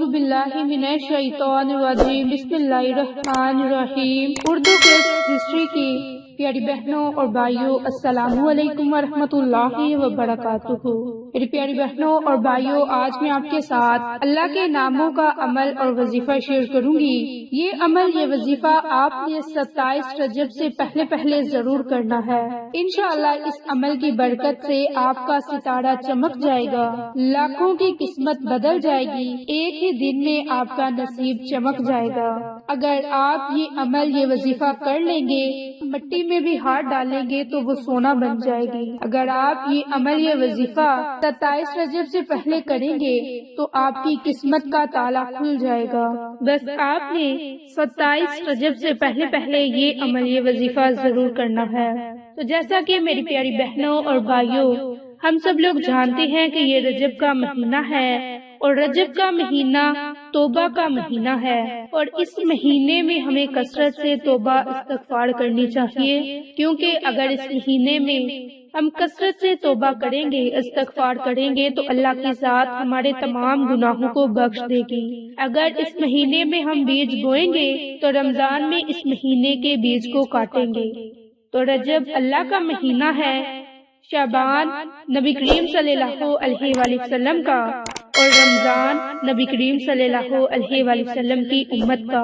बिल्लाहि मिनश शैतानिर रजीम बिस्मिल्लाहिर्रहमानिर्रहीम। Urdu kids history की प्यारी बहनों और भाइयों, अस्सलामु अलैकुम वरहमतुल्लाहि वबरकातुहू। मेरी प्यारी बहनों और भाइयों, आज मैं आपके साथ अल्लाह के नामों का अमल और वजीफा शेयर करूंगी। ये अमल, ये वजीफा आपने 27 रजब से पहले जरूर करना है। इंशाअल्लाह इस अमल की बरकत से आपका सितारा चमक जाएगा, लाखों की किस्मत बदल जाएगी, एक ही दिन में आपका नसीब चमक जाएगा। अगर आप ये अमल, ये वजीफा कर लेंगे, मिट्टी में भी हाथ डालेंगे तो वो सोना बन जाएगी। अगर आप ये अमल, ये वजीफा 27 रजब से पहले करेंगे तो आपकी किस्मत का ताला खुल जाएगा। बस आपने 27 रजब से पहले ये अमल, ये वजीफा जरूर करना है। तो जैसा कि मेरी प्यारी बहनों और भाइयों, हम सब लोग जानते हैं कि ये रजब का महीना है और रजब का महीना तौबा का महीना है और इस महीने में हमें कसरत से तौबा इस्तगफार करनी चाहिए, क्योंकि अगर इस महीने में हम कसरत से तौबा करेंगे, इस्तगफार करेंगे तो अल्लाह की ज़ात हमारे तमाम गुनाहों को बख्श देगी। अगर इस महीने में हम बीज बोएंगे तो रमजान में इस महीने के बीज को काटेंगे। तो रजब अल्लाह का महीना है, शाबान नबी करीम सल्लल्लाहु अलैहि वसल्लम का और रमजान नबी करीम सल्लल्लाहु अलैहि वसल्लम की उम्मत का।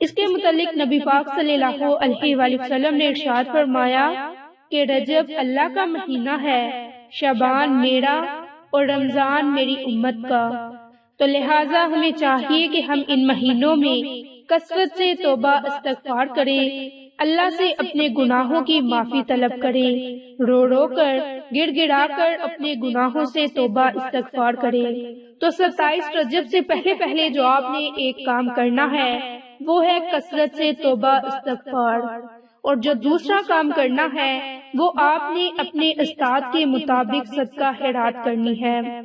इसके मुतालिक नबी पाक सल्लल्लाहु अलैहि वसल्लम ने इरशाद फरमाया कि रजब अल्लाह का महीना है, शाबान मेरा और रमजान मेरी उम्मत का। तो लिहाजा हमें चाहिए कि हम इन महीनों में कसरत से तौबा इस्तगफार करें, अल्लाह से अपने गुनाहों की माफी तलब करें, रो रो कर, गिड़गिड़ा कर अपने गुनाहों से तौबा इस्तगफार करें। तो 27 रजब से पहले जो आपने एक काम करना है वो है कसरत से तौबा इस्तगफार, और जो दूसरा काम करना है वो आपने अपने उस्ताद के मुताबिक सदका खैरात करनी है।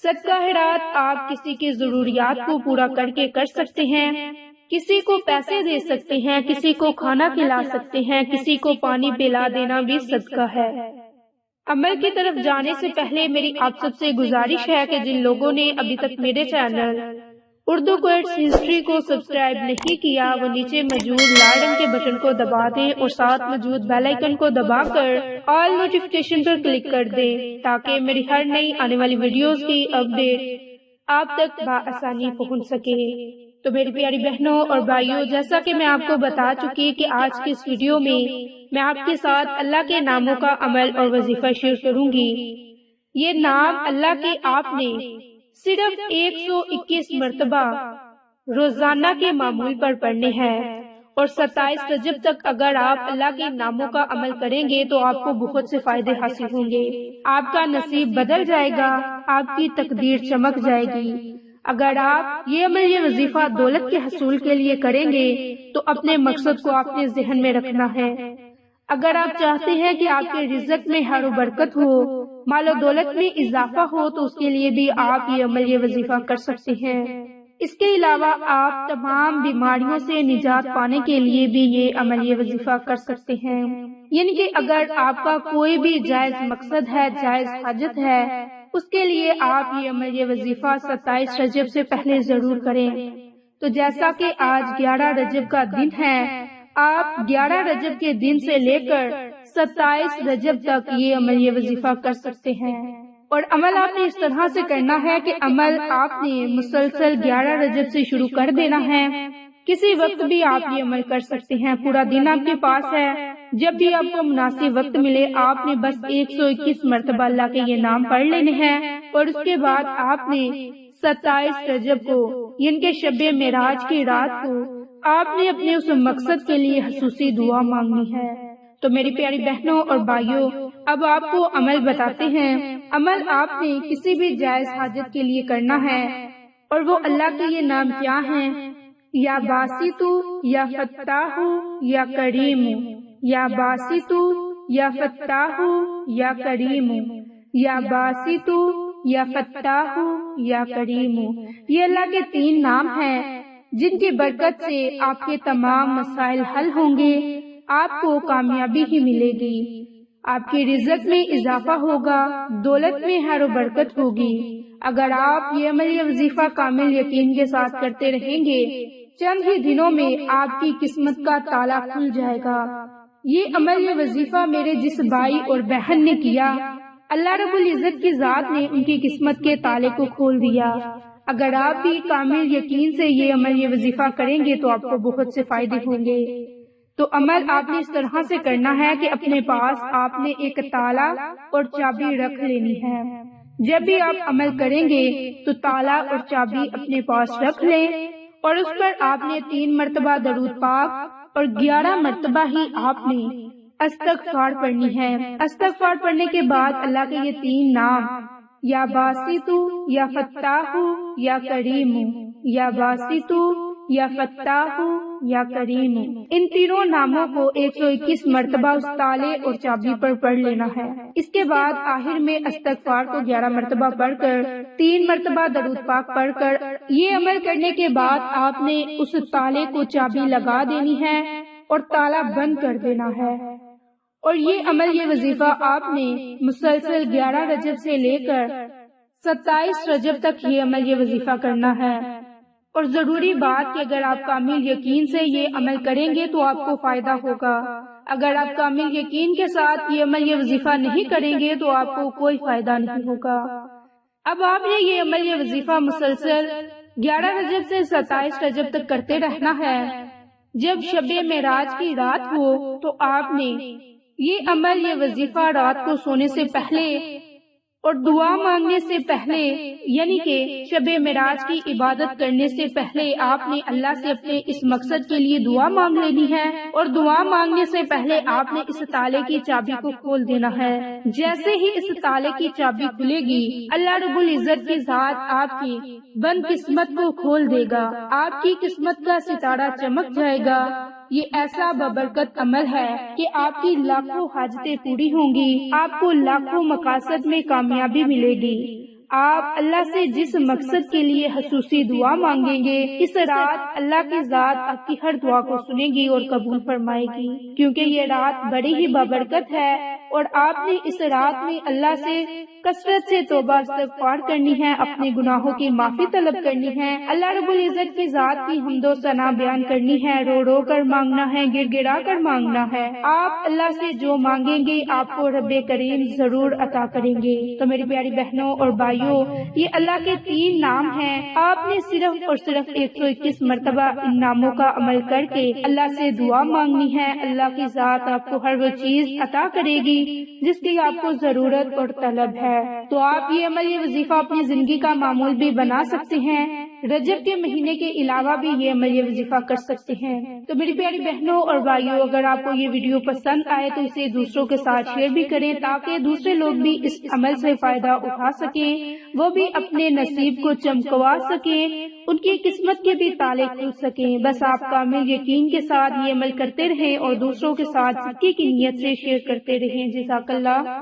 सदका खैरात आप किसी की जरूरियात को पूरा करके कर सकते हैं, किसी को पैसे दे सकते हैं, किसी को खाना खिला सकते हैं, किसी को पानी पिला देना भी सदका है। अमल की तरफ जाने से पहले मेरी आप सबसे गुजारिश है कि जिन लोगों ने अभी तक मेरे चैनल उर्दू किड्स हिस्ट्री को सब्सक्राइब नहीं किया, वो नीचे मौजूद लाल रंग के बटन को दबा दें और साथ मौजूद बेल आइकन को दबाकर ऑल नोटिफिकेशन पर क्लिक कर दें, ताकि मेरी हर नई आने वाली वीडियोस की अपडेट आप तक बआसानी पहुंच सके। तो मेरी प्यारी बहनों और भाइयों, जैसा कि मैं आपको बता चुकी कि आज की इस वीडियो में मैं आपके साथ अल्लाह के नामों का अमल और वजीफा शेयर करूंगी। ये नाम अल्लाह के आपने सिर्फ 121 मरतबा रोजाना के मामूल पर पढ़ने हैं और 27 रजब तक अगर आप अल्लाह के नामों का अमल करेंगे तो आपको बहुत से फायदे हासिल होंगे, आपका नसीब बदल जाएगा, आपकी तकदीर चमक जाएगी। अगर आप ये अमल, ये वजीफा दौलत के हसूल के लिए करेंगे तो अपने मकसद को आपने जहन में रखना है। अगर आप चाहते हैं कि आपके रिज़्क में हर बरकत हो, मालो दौलत में इजाफा हो, तो उसके लिए भी आप ये अमल, ये वजीफा कर सकते हैं। इसके अलावा आप तमाम बीमारियों से निजात पाने के लिए भी ये अमल, ये वजीफा कर सकते हैं। यानी कि अगर आपका कोई भी जायज मकसद है, जायज हाजत है, उसके लिए आप ये अमल, ये वजीफा 27 रजब से पहले जरूर करें। तो जैसा कि आज 11 रजब का दिन है, आप 11 रजब के दिन से लेकर 27 रजब तक ये अमल, ये वजीफा कर सकते हैं। और अमल आपने इस तरह से करना है कि अमल आपने मुसलसल 11 रजब से शुरू कर देना है। किसी वक्त भी आप ये अमल कर सकते हैं, पूरा दिन आपके पास है, जब भी आपको मुनासिब वक्त मिले आपने बस 121 मरतबा अल्लाह के ये नाम पढ़ लेने हैं और उसके बाद आपने 27 रजब को, यानी कि शब मेराज की रात को, आपने अपने उस मकसद के लिए खसूसी दुआ मांगनी है। तो मेरी प्यारी बहनों और भाइयों, अब आपको अमल बताते हैं। अमल आपने किसी भी जायज हाजत के लिए करना है और वो अल्लाह के ये नाम क्या हैं? या बासितु, या फत्ताहु, या करीमु, या बासितु, या फत्ताहु, या करीमु, या बासितु, या फत्ताहु, या करीमु। ये अल्लाह के 3 नाम हैं जिनकी बरकत से आपके तमाम मसाइल हल होंगे, आपको कामयाबी ही मिलेगी, आपके रिज़्क में इजाफा होगा, दौलत में हर बरकत होगी, اگر آپ یہ عمل یا وظیفہ کامل یقین کے ساتھ کرتے رہیں گے، چند ہی دنوں میں آپ کی قسمت کا تالا کھل جائے گا۔ یہ عمل یا وظیفہ میرے جس بھائی اور بہن نے کیا، اللہ رب العزت کی ذات نے ان کی قسمت کے تالے کو کھول دیا۔ اگر آپ بھی کامل یقین سے یہ عمل یا وظیفہ کریں گے تو آپ کو بہت سے فائدے ہوں گے۔ تو عمل آپ نے اس طرح سے کرنا ہے کہ اپنے پاس آپ نے ایک تالا اور چابی رکھ لینی ہے۔ جب بھی آپ عمل کریں گے تو تالا اور چابی اپنے پاس رکھ لیں اور اس پر آپ نے 3 مرتبہ درود پاک اور 11 مرتبہ ہی آپ نے استغفار پڑھنی ہے۔ استغفار پڑھنے کے بعد اللہ کے یہ 3 نام، یا باسطو، یا فتاح، یا کریم، یا باسطو، یا فتاح، یا کریم، ان تینوں ناموں کو 121 مرتبہ اس تالے اور چابی پر پڑھ لینا ہے۔ اس کے بعد آخر میں استغفار کو 11 مرتبہ پڑھ کر 3 مرتبہ درود پاک پڑھ کر یہ عمل کرنے کے بعد آپ نے اس تالے کو چابی لگا دینی ہے اور تالا بند کر دینا ہے۔ اور یہ عمل یہ وظیفہ آپ نے مسلسل 11 رجب سے لے کر 27 رجب تک یہ عمل یہ وظیفہ کرنا ہے۔ اور ضروری بات کہ اگر آپ کامل یقین سے یہ عمل کریں گے تو آپ کو فائدہ ہوگا۔ اگر آپ کامل یقین کے ساتھ یہ عمل یہ وظیفہ نہیں کریں گے تو آپ کو کوئی فائدہ نہیں ہوگا۔ اب آپ نے یہ عمل یہ وظیفہ مسلسل 11 رجب سے 27 رجب تک کرتے رہنا ہے۔ جب شب معراج کی رات ہو تو آپ نے یہ عمل یہ وظیفہ رات کو سونے سے پہلے اور دعا مانگنے سے پہلے، یعنی کہ شب معراج کی عبادت کرنے سے پہلے آپ نے اللہ سے اپنے اس مقصد کے لیے دعا مانگ لینی ہے، اور دعا مانگنے سے پہلے آپ نے اس تالے کی چابی کو کھول دینا ہے۔ جیسے ہی اس تالے کی چابی کھلے گی، اللہ رب العزت کی ذات آپ کی بند قسمت کو کھول دے گا، آپ کی قسمت کا ستارہ چمک جائے گا۔ یہ ایسا بابرکت عمل ہے کہ آپ کی لاکھوں حاجتیں پوری ہوں گی، آپ کو لاکھوں مقاصد میں کامیابی ملے گی۔ آپ اللہ سے جس مقصد کے لیے خصوصی دعا مانگیں گے، اس رات اللہ کی ذات آپ کی ہر دعا کو سنے گی اور قبول فرمائے گی، کیونکہ یہ رات بڑی ہی بابرکت ہے۔ اور آپ نے اس رات میں اللہ سے کثرت سے توبہ استغفار کرنی ہے، اپنے گناہوں کی معافی طلب کرنی ہے، اللہ رب العزت کی ذات کی حمد و ثنا بیان کرنی ہے، رو رو کر مانگنا ہے، گر گرا کر مانگنا ہے۔ آپ اللہ سے جو مانگیں گے آپ کو رب کریم ضرور عطا کریں گے۔ تو میری پیاری بہنوں اور بھائیوں، یہ اللہ کے 3 نام ہیں۔ آپ نے صرف اور صرف 121 مرتبہ ان ناموں کا عمل کر کے اللہ سے دعا مانگنی ہے، اللہ کی ذات آپ کو ہر وہ چیز عطا کرے گی جس کی آپ کو ضرورت اور طلب ہے۔ تو آپ یہ عمل یہ وظیفہ اپنی زندگی کا معمول بھی بنا سکتے ہیں، رجب کے مہینے کے علاوہ بھی یہ عمل یہ وظیفہ کر سکتے ہیں۔ تو میری پیاری بہنوں اور بھائیوں، اگر آپ کو یہ ویڈیو پسند آئے تو اسے دوسروں کے ساتھ شیئر بھی کریں تاکہ دوسرے لوگ بھی اس عمل سے فائدہ اٹھا سکیں، وہ بھی اپنے نصیب کو چمکوا سکیں، ان کی قسمت کے بھی تالے کھل سکیں۔ بس آپ کامل یقین کے ساتھ یہ عمل کرتے رہیں اور دوسروں کے ساتھ صدقے کی نیت سے شیئر کرتے رہیں۔ جزاک اللہ۔